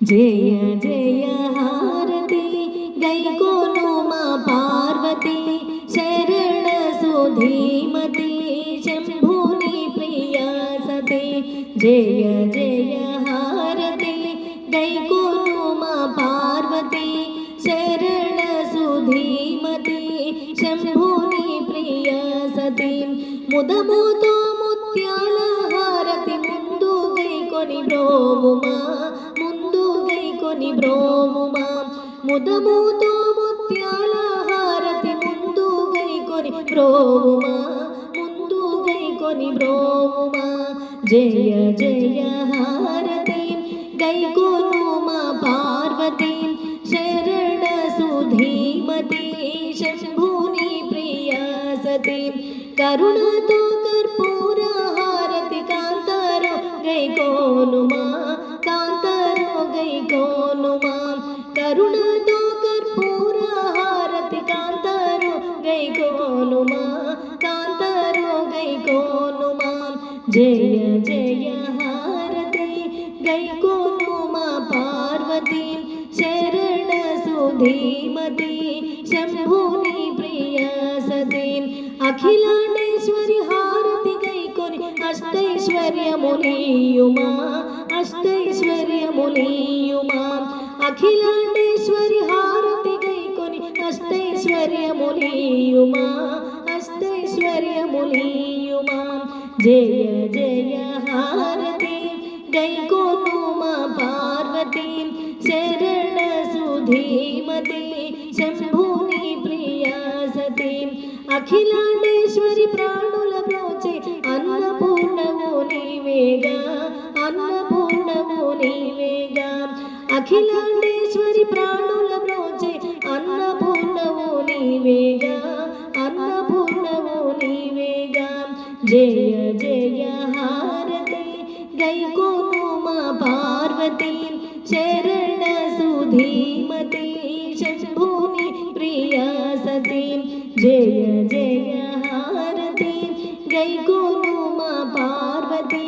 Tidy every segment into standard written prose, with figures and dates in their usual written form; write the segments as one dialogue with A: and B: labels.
A: जय जय हारती गैकोनु मा पार्वती शरण सुधीमती शंभुनि प्रिया सती। जय जय हारती गैकोनु मा पार्वती शरण सुधीमती शंभुनि प्रिया सती। मुदमुतो मुत्याल हारति मुंदु गैकोनि ब्रोवुमा मुंदु गैकोनि ब्रोवुमा। मुदमुतो मुत्याल हारति मुंदु गैकोनि ब्रोवुमा मुंदु गैकोनि ब्रोवुमा। जय जय हारति गैकोनु मा पार्वती शरण सुधीमती शंभुनि प्रिया सती। करुणतो कर्पूर हारति कांतारो गैकोनु मा कांतारो गैकोनु मा। करुणतो कर्पूर हारति कांतारो गैकोनु मा कांतारो गैकोनु मा। जय जय हारति गैकोनु मा पार्वती शरण सुधीमती शंभुनि प्रिया सती। अखिलांडेश्वरी हारति गैकोनि अष्टैश्वर्यमुनीयुमा अष्टैश्वर्यमुनीयुमा। अखिलांडेश्वरी हारति गैकोनि अष्टैश्वर्यमुनीयुमा अष्टैश्वर्यमुनीयुमा। जय जय हारति गैकोनु मा पार्वती शरण सुधीमती शंभुनि प्रिया सती। अखिलांडेश्वरी प्राणुल ब्रोचे अन्नपूर्णवो नीवेगा अन्नपूर्णवो नीवेगा। अखिलांडेश्वरी प्राणुल ब्रोचे अन्नपूर्णवो नीवेगा अन्नपूर्णवो नीवेगा। जय जय हारति गैकोनु मा पार्वती शरण सुधीमती शंभुनि प्रिया सती। जय जय हारति गैकोनु मा पार्वती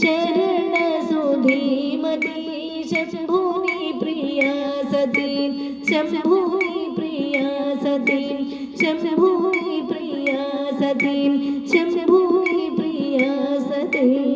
A: शरण सुधीमती शंभुनि प्रिया सती शंभुनि प्रिया सती शंभुनि प्रिया सती शंभुनि प्रिया सती।